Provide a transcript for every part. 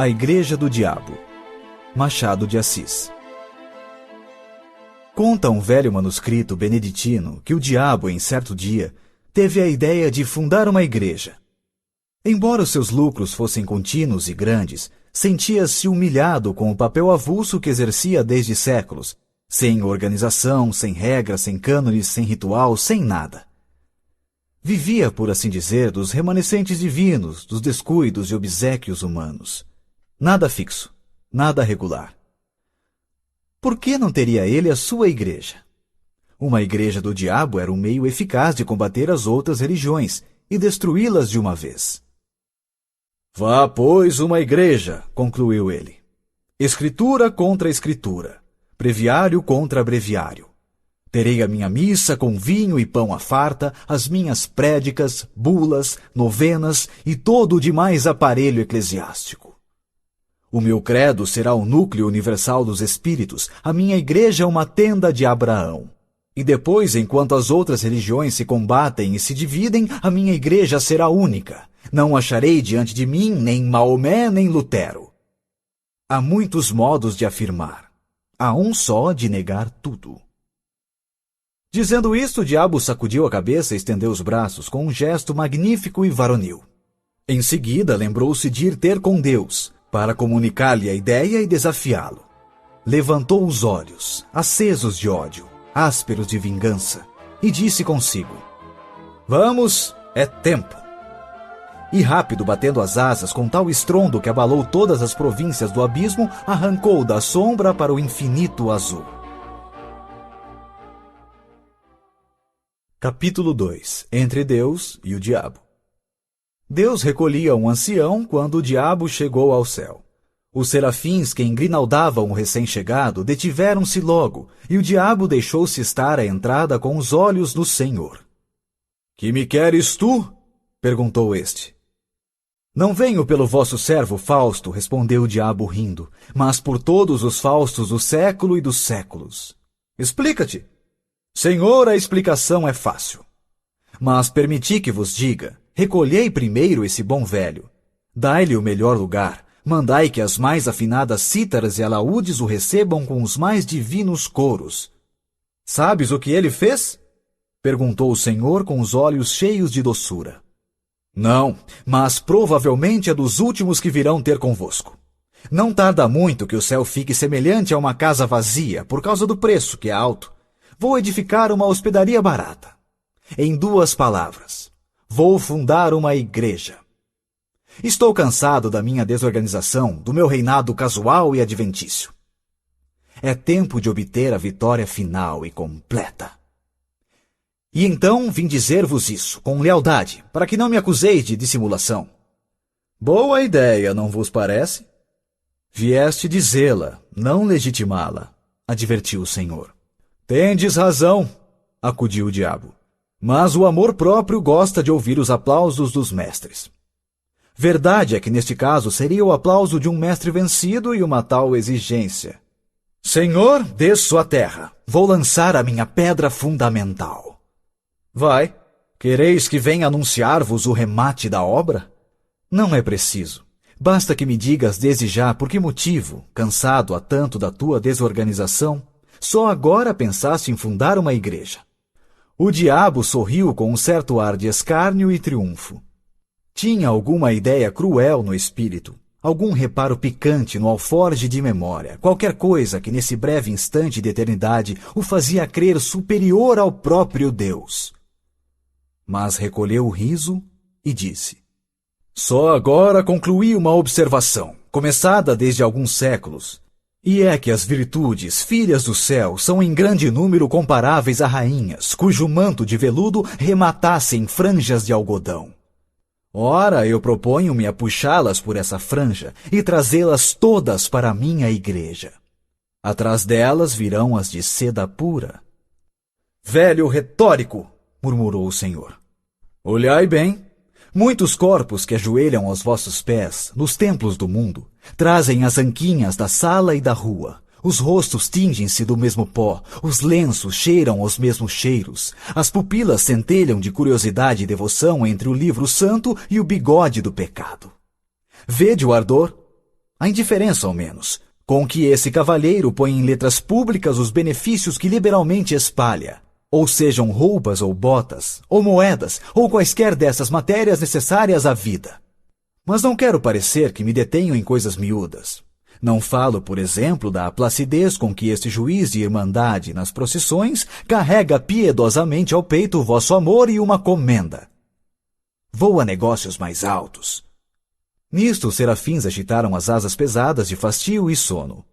A Igreja do Diabo, Machado de Assis. Conta um velho manuscrito beneditino que o diabo, em certo dia, teve a ideia de fundar uma igreja. Embora os seus lucros fossem contínuos e grandes, sentia-se humilhado com o papel avulso que exercia desde séculos, sem organização, sem regras, sem cânones, sem ritual, sem nada. Vivia, por assim dizer, dos remanescentes divinos, dos descuidos e obséquios humanos. Nada fixo, nada regular. Por que não teria ele a sua igreja? Uma igreja do diabo era um meio eficaz de combater as outras religiões e destruí-las de uma vez. Vá, pois, uma igreja, concluiu ele. Escritura contra escritura, breviário contra breviário. Terei a minha missa com vinho e pão à farta, as minhas prédicas, bulas, novenas e todo o demais aparelho eclesiástico. O meu credo será o núcleo universal dos espíritos, a minha igreja é uma tenda de Abraão. E depois, enquanto as outras religiões se combatem e se dividem, a minha igreja será única. Não acharei diante de mim nem Maomé nem Lutero. Há muitos modos de afirmar. Há um só de negar tudo. Dizendo isto, o diabo sacudiu a cabeça e estendeu os braços com um gesto magnífico e varonil. Em seguida, lembrou-se de ir ter com Deus, para comunicar-lhe a ideia e desafiá-lo. Levantou os olhos, acesos de ódio, ásperos de vingança, e disse consigo: Vamos, é tempo. E rápido, batendo as asas com tal estrondo que abalou todas as províncias do abismo, arrancou da sombra para o infinito azul. Capítulo 2. Entre Deus e o Diabo. Deus recolhia um ancião quando o diabo chegou ao céu. Os serafins que engrinaldavam o recém-chegado detiveram-se logo, e o diabo deixou-se estar à entrada com os olhos no Senhor. — Que me queres tu? Perguntou este. — Não venho pelo vosso servo Fausto, respondeu o diabo rindo, mas por todos os Faustos do século e dos séculos. Explica-te. Senhor, a explicação é fácil. Mas permiti que vos diga, recolhei primeiro esse bom velho. Dai-lhe o melhor lugar, mandai que as mais afinadas cítaras e alaúdes o recebam com os mais divinos coros. Sabes o que ele fez? Perguntou o Senhor com os olhos cheios de doçura. Não, mas provavelmente é dos últimos que virão ter convosco. Não tarda muito que o céu fique semelhante a uma casa vazia, por causa do preço, que é alto. Vou edificar uma hospedaria barata. Em 2 palavras, vou fundar uma igreja. Estou cansado da minha desorganização, do meu reinado casual e adventício. É tempo de obter a vitória final e completa. E então vim dizer-vos isso, com lealdade, para que não me acuseis de dissimulação. Boa ideia, não vos parece? Vieste dizê-la, não legitimá-la, advertiu o Senhor. Tendes razão, acudiu o diabo. Mas o amor próprio gosta de ouvir os aplausos dos mestres. Verdade é que neste caso seria o aplauso de um mestre vencido e uma tal exigência. Senhor, desço à terra. Vou lançar a minha pedra fundamental. Vai. Quereis que venha anunciar-vos o remate da obra? Não é preciso. Basta que me digas desde já por que motivo, cansado há tanto da tua desorganização, só agora pensaste em fundar uma igreja. O diabo sorriu com um certo ar de escárnio e triunfo. Tinha alguma ideia cruel no espírito, algum reparo picante no alforje de memória, qualquer coisa que nesse breve instante de eternidade o fazia crer superior ao próprio Deus. Mas recolheu o riso e disse: Só agora concluí uma observação, começada desde alguns séculos, e é que as virtudes, filhas do céu, são em grande número comparáveis a rainhas, cujo manto de veludo rematasse em franjas de algodão. Ora, eu proponho-me a puxá-las por essa franja e trazê-las todas para a minha igreja. Atrás delas virão as de seda pura. Velho retórico, murmurou o Senhor. Olhai bem. Muitos corpos que ajoelham aos vossos pés, nos templos do mundo, trazem as anquinhas da sala e da rua. Os rostos tingem-se do mesmo pó, os lenços cheiram aos mesmos cheiros, as pupilas centelham de curiosidade e devoção entre o livro santo e o bigode do pecado. Vede o ardor? A indiferença, ao menos, com que esse cavalheiro põe em letras públicas os benefícios que liberalmente espalha, ou sejam roupas ou botas, ou moedas, ou quaisquer dessas matérias necessárias à vida. Mas não quero parecer que me detenho em coisas miúdas. Não falo, por exemplo, da placidez com que este juiz de irmandade nas procissões carrega piedosamente ao peito o vosso amor e uma comenda. Vou a negócios mais altos. Nisto, os serafins agitaram as asas pesadas de fastio e sono.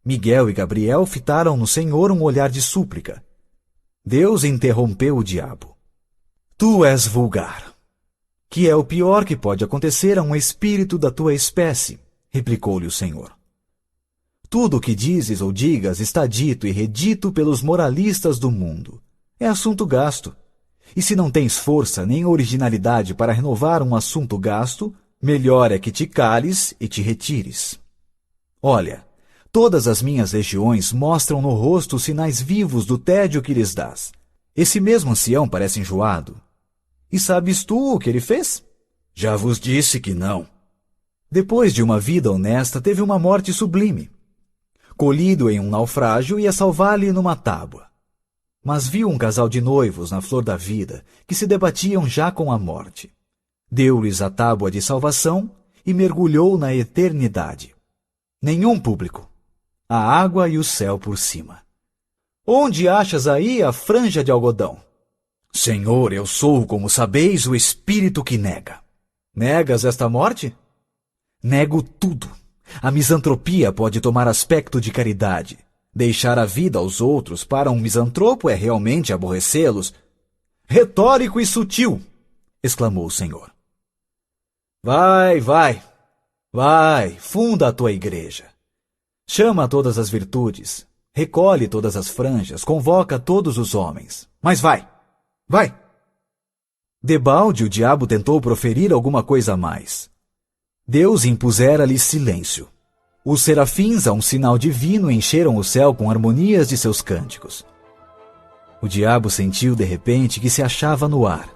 Miguel e Gabriel fitaram no Senhor um olhar de súplica. Deus interrompeu o diabo. Tu és vulgar. Que é o pior que pode acontecer a um espírito da tua espécie, replicou-lhe o Senhor. Tudo o que dizes ou digas está dito e redito pelos moralistas do mundo. É assunto gasto. E se não tens força nem originalidade para renovar um assunto gasto, melhor é que te cales e te retires. Olha, todas as minhas legiões mostram no rosto sinais vivos do tédio que lhes dás. Esse mesmo ancião parece enjoado. E sabes tu o que ele fez? Já vos disse que não. Depois de uma vida honesta, teve uma morte sublime. Colhido em um naufrágio, ia salvar-lhe numa tábua. Mas viu um casal de noivos na flor da vida, que se debatiam já com a morte. Deu-lhes a tábua de salvação e mergulhou na eternidade. Nenhum público. A água e o céu por cima. Onde achas aí a franja de algodão? Senhor, eu sou, como sabeis, o espírito que nega. Negas esta morte? Nego tudo. A misantropia pode tomar aspecto de caridade. Deixar a vida aos outros para um misantropo é realmente aborrecê-los. Retórico e sutil! Exclamou o Senhor. Vai, funda a tua igreja. Chama todas as virtudes, recolhe todas as franjas, convoca todos os homens. Mas vai! Debalde o diabo tentou proferir alguma coisa a mais. Deus impusera-lhe silêncio. Os serafins, a um sinal divino, encheram o céu com harmonias de seus cânticos. O diabo sentiu de repente que se achava no ar.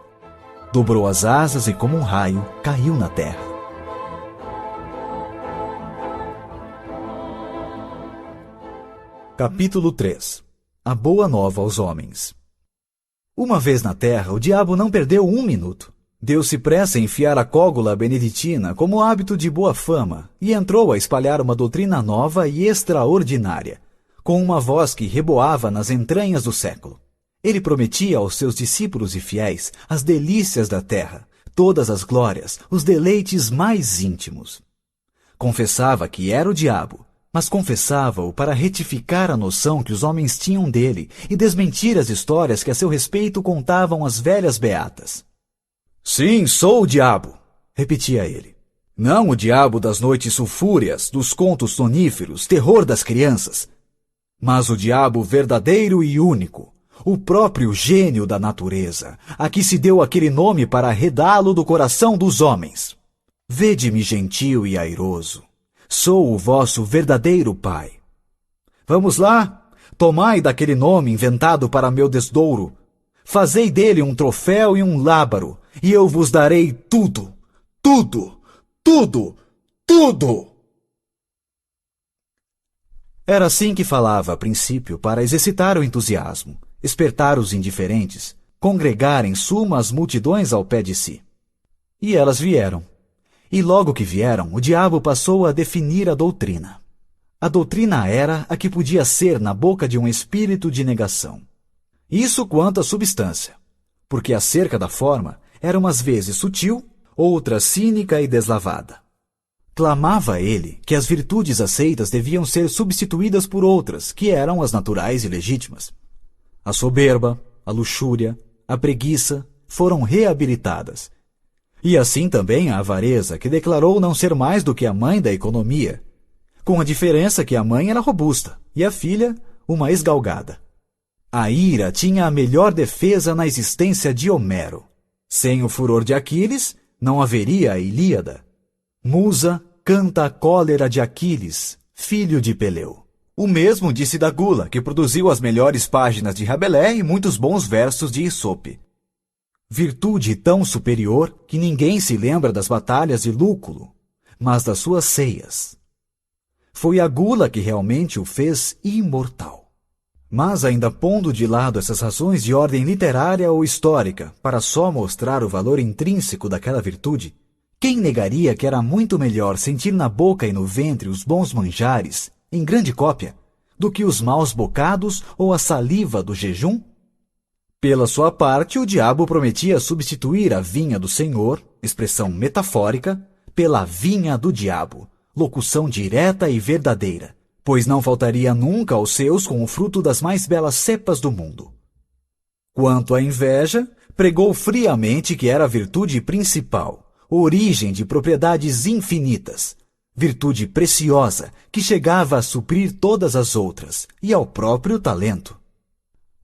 Dobrou as asas e, como um raio, caiu na terra. Capítulo 3. A boa nova aos homens. Uma vez na terra, o diabo não perdeu um minuto. Deu-se pressa em enfiar a cógula beneditina como hábito de boa fama e entrou a espalhar uma doutrina nova e extraordinária, com uma voz que reboava nas entranhas do século. Ele prometia aos seus discípulos e fiéis as delícias da terra, todas as glórias, os deleites mais íntimos. Confessava que era o diabo, mas confessava-o para retificar a noção que os homens tinham dele e desmentir as histórias que a seu respeito contavam as velhas beatas. Sim, sou o diabo, repetia ele. Não o diabo das noites sulfúreas, dos contos soníferos, terror das crianças, mas o diabo verdadeiro e único, o próprio gênio da natureza, a que se deu aquele nome para arredá-lo do coração dos homens. Vede-me gentil e airoso. Sou o vosso verdadeiro pai. Vamos lá, tomai daquele nome inventado para meu desdouro. Fazei dele um troféu e um lábaro, e eu vos darei tudo, tudo, tudo, tudo. Era assim que falava a princípio para exercitar o entusiasmo, espertar os indiferentes, congregar em suma as multidões ao pé de si. E elas vieram. E logo que vieram, o diabo passou a definir a doutrina. A doutrina era a que podia ser na boca de um espírito de negação. Isso quanto à substância, porque acerca da forma era umas vezes sutil, outras cínica e deslavada. Clamava ele que as virtudes aceitas deviam ser substituídas por outras, que eram as naturais e legítimas. A soberba, a luxúria, a preguiça foram reabilitadas. E assim também a avareza, que declarou não ser mais do que a mãe da economia, com a diferença que a mãe era robusta e a filha uma esgalgada. A ira tinha a melhor defesa na existência de Homero. Sem o furor de Aquiles, não haveria a Ilíada. Musa canta a cólera de Aquiles, filho de Peleu. O mesmo disse da gula, que produziu as melhores páginas de Rabelais e muitos bons versos de Isope. Virtude tão superior que ninguém se lembra das batalhas de Lúculo, mas das suas ceias. Foi a gula que realmente o fez imortal. Mas ainda pondo de lado essas razões de ordem literária ou histórica para só mostrar o valor intrínseco daquela virtude, quem negaria que era muito melhor sentir na boca e no ventre os bons manjares, em grande cópia, do que os maus bocados ou a saliva do jejum? Pela sua parte, o diabo prometia substituir a vinha do Senhor, expressão metafórica, pela vinha do diabo, locução direta e verdadeira, pois não faltaria nunca aos seus com o fruto das mais belas cepas do mundo. Quanto à inveja, pregou friamente que era a virtude principal, origem de propriedades infinitas, virtude preciosa que chegava a suprir todas as outras, e ao próprio talento.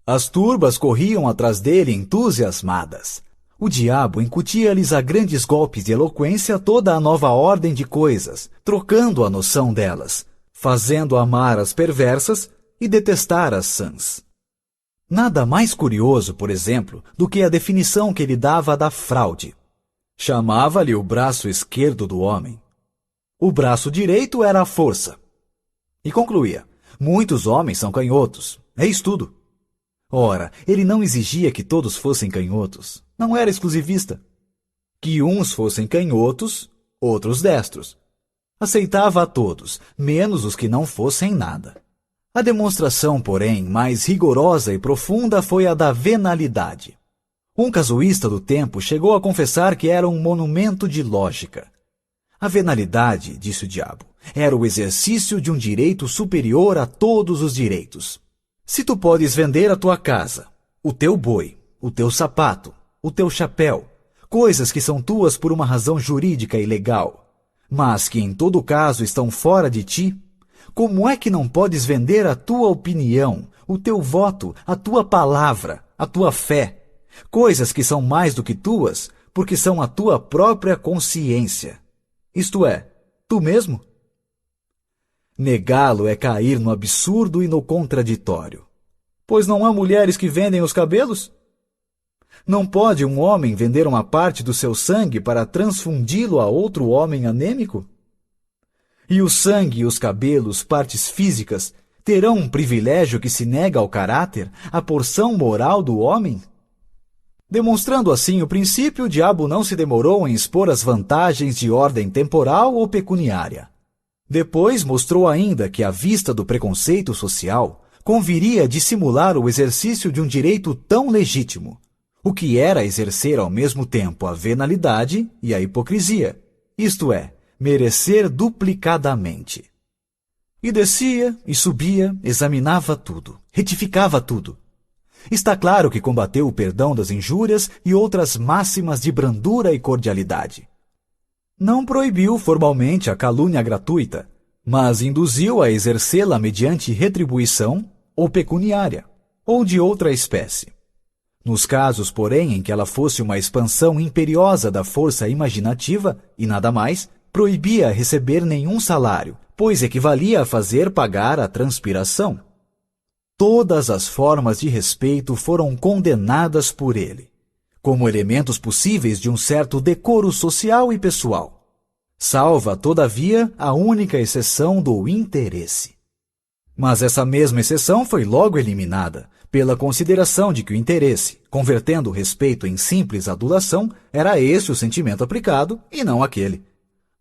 As turbas corriam atrás dele entusiasmadas. O diabo incutia-lhes a grandes golpes de eloquência toda a nova ordem de coisas, trocando a noção delas, fazendo amar as perversas e detestar as sãs. Nada mais curioso, por exemplo, do que a definição que ele dava da fraude. Chamava-lhe o braço esquerdo do homem. O braço direito era a força. E concluía: muitos homens são canhotos. Eis tudo. Ora, ele não exigia que todos fossem canhotos. Não era exclusivista. Que uns fossem canhotos, outros destros. Aceitava a todos, menos os que não fossem nada. A demonstração, porém, mais rigorosa e profunda foi a da venalidade. Um casuísta do tempo chegou a confessar que era um monumento de lógica. A venalidade, disse o diabo, era o exercício de um direito superior a todos os direitos. Se tu podes vender a tua casa, o teu boi, o teu sapato, o teu chapéu, coisas que são tuas por uma razão jurídica e legal, mas que em todo caso estão fora de ti, como é que não podes vender a tua opinião, o teu voto, a tua palavra, a tua fé, coisas que são mais do que tuas, porque são a tua própria consciência, isto é, tu mesmo? Negá-lo é cair no absurdo e no contraditório. Pois não há mulheres que vendem os cabelos? Não pode um homem vender uma parte do seu sangue para transfundi-lo a outro homem anêmico? E o sangue e os cabelos, partes físicas, terão um privilégio que se nega ao caráter, à porção moral do homem? Demonstrando assim o princípio, o diabo não se demorou em expor as vantagens de ordem temporal ou pecuniária. Depois mostrou ainda que, à vista do preconceito social, conviria dissimular o exercício de um direito tão legítimo, o que era exercer ao mesmo tempo a venalidade e a hipocrisia, isto é, merecer duplicadamente. E descia, e subia, examinava tudo, retificava tudo. Está claro que combateu o perdão das injúrias e outras máximas de brandura e cordialidade. Não proibiu formalmente a calúnia gratuita, mas induziu a exercê-la mediante retribuição ou pecuniária, ou de outra espécie. Nos casos, porém, em que ela fosse uma expansão imperiosa da força imaginativa, e nada mais, proibia receber nenhum salário, pois equivalia a fazer pagar a transpiração. Todas as formas de respeito foram condenadas por ele, como elementos possíveis de um certo decoro social e pessoal. Salva, todavia, a única exceção do interesse. Mas essa mesma exceção foi logo eliminada, pela consideração de que o interesse, convertendo o respeito em simples adulação, era esse o sentimento aplicado e não aquele.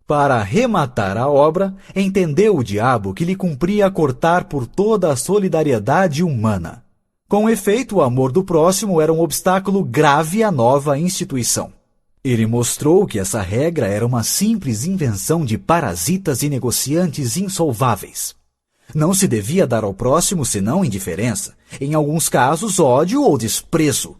Para rematar a obra, entendeu o diabo que lhe cumpria cortar por toda a solidariedade humana. Com efeito, o amor do próximo era um obstáculo grave à nova instituição. Ele mostrou que essa regra era uma simples invenção de parasitas e negociantes insolváveis. Não se devia dar ao próximo senão indiferença, em alguns casos ódio ou desprezo.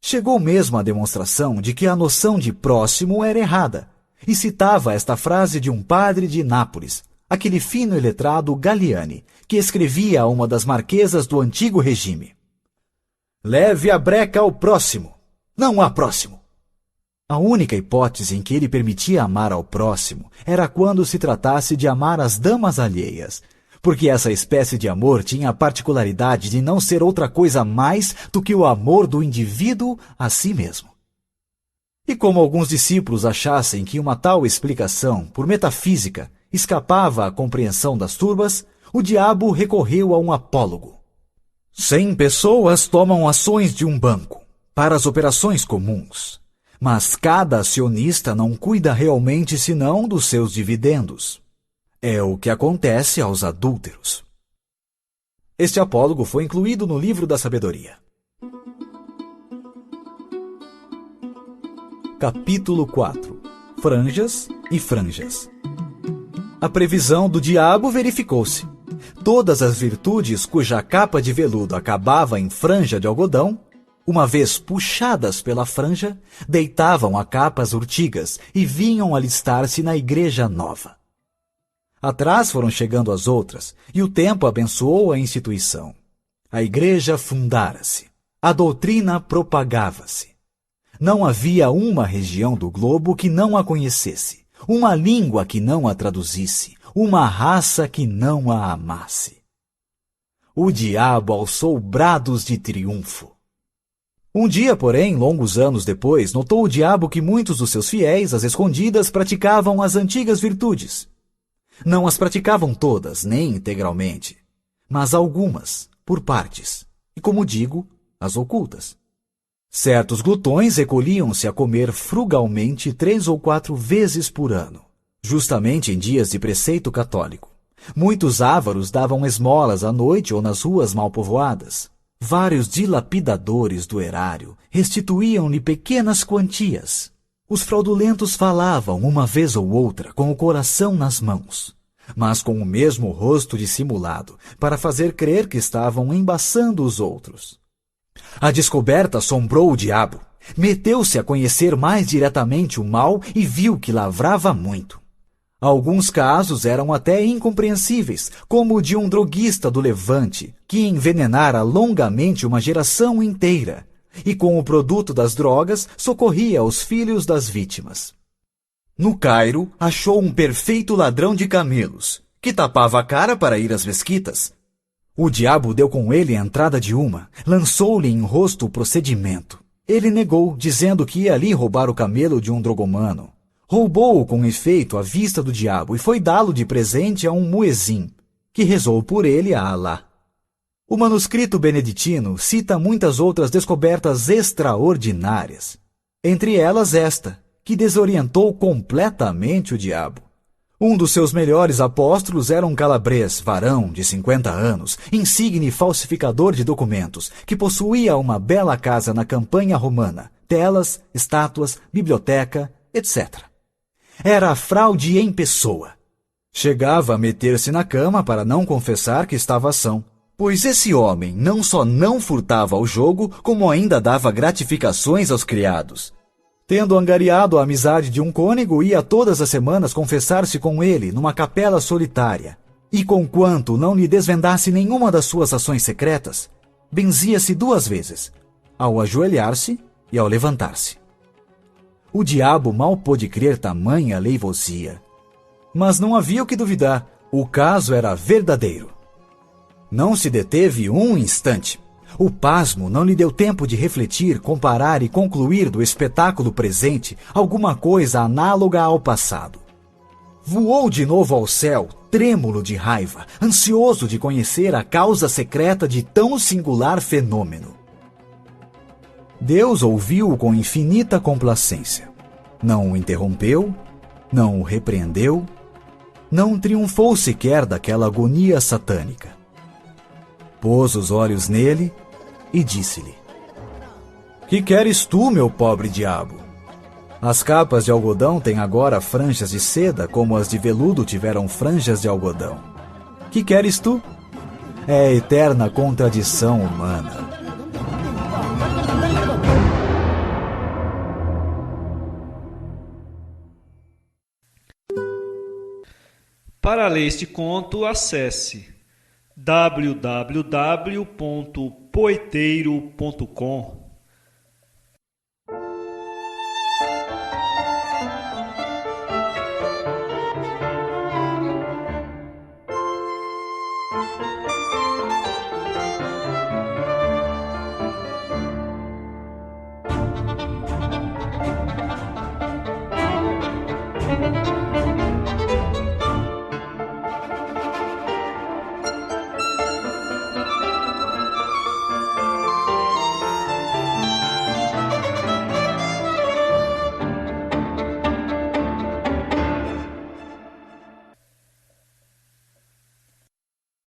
Chegou mesmo à demonstração de que a noção de próximo era errada, e citava esta frase de um padre de Nápoles, aquele fino e letrado Galiani, que escrevia a uma das marquesas do antigo regime: "Leve a breca ao próximo. Não há próximo." A única hipótese em que ele permitia amar ao próximo era quando se tratasse de amar as damas alheias, porque essa espécie de amor tinha a particularidade de não ser outra coisa mais do que o amor do indivíduo a si mesmo. E como alguns discípulos achassem que uma tal explicação, por metafísica, escapava à compreensão das turbas, o diabo recorreu a um apólogo. 100 pessoas tomam ações de um banco para as operações comuns, mas cada acionista não cuida realmente senão dos seus dividendos. É o que acontece aos adúlteros. Este apólogo foi incluído no livro da sabedoria. Capítulo 4. Franjas e franjas. A previsão do diabo verificou-se. Todas as virtudes cuja capa de veludo acabava em franja de algodão, uma vez puxadas pela franja, deitavam a capas urtigas e vinham alistar-se na igreja nova. Atrás foram chegando as outras, e o tempo abençoou a instituição. A igreja fundara-se. A doutrina propagava-se. Não havia uma região do globo que não a conhecesse, uma língua que não a traduzisse, uma raça que não a amasse. O diabo alçou brados de triunfo. Um dia, porém, longos anos depois, notou o diabo que muitos dos seus fiéis, às escondidas, praticavam as antigas virtudes. Não as praticavam todas, nem integralmente, mas algumas, por partes, e, como digo, as ocultas. Certos glutões recolhiam-se a comer frugalmente 3 ou 4 vezes por ano, justamente em dias de preceito católico. Muitos ávaros davam esmolas à noite ou nas ruas mal povoadas. Vários dilapidadores do erário restituíam-lhe pequenas quantias. Os fraudulentos falavam uma vez ou outra com o coração nas mãos, mas com o mesmo rosto dissimulado, para fazer crer que estavam embaçando os outros. A descoberta assombrou o diabo. Meteu-se a conhecer mais diretamente o mal e viu que lavrava muito. Alguns casos eram até incompreensíveis, como o de um droguista do Levante, que envenenara longamente uma geração inteira, e com o produto das drogas socorria os filhos das vítimas. No Cairo, achou um perfeito ladrão de camelos, que tapava a cara para ir às mesquitas. O diabo deu com ele a entrada de uma, lançou-lhe em rosto o procedimento. Ele negou, dizendo que ia ali roubar o camelo de um drogomano. Roubou-o com efeito à vista do diabo e foi dá-lo de presente a um muezim, que rezou por ele a Alá. O manuscrito beneditino cita muitas outras descobertas extraordinárias, entre elas esta, que desorientou completamente o diabo. Um dos seus melhores apóstolos era um calabrês, varão de 50 anos, insigne falsificador de documentos, que possuía uma bela casa na campanha romana, telas, estátuas, biblioteca, etc. Era a fraude em pessoa. Chegava a meter-se na cama para não confessar que estava são, pois esse homem não só não furtava ao jogo, como ainda dava gratificações aos criados. Tendo angariado a amizade de um cônego, ia todas as semanas confessar-se com ele numa capela solitária, e conquanto não lhe desvendasse nenhuma das suas ações secretas, benzia-se 2 vezes, ao ajoelhar-se e ao levantar-se. O diabo mal pôde crer tamanha leivosia. Mas não havia o que duvidar, o caso era verdadeiro. Não se deteve um instante. O pasmo não lhe deu tempo de refletir, comparar e concluir do espetáculo presente alguma coisa análoga ao passado. Voou de novo ao céu, trêmulo de raiva, ansioso de conhecer a causa secreta de tão singular fenômeno. Deus ouviu-o com infinita complacência. Não o interrompeu, não o repreendeu, não triunfou sequer daquela agonia satânica. Pôs os olhos nele e disse-lhe: Que queres tu, meu pobre diabo? As capas de algodão têm agora franjas de seda, como as de veludo tiveram franjas de algodão. Que queres tu? É a eterna contradição humana. Para ler este conto, acesse www.poeteiro.com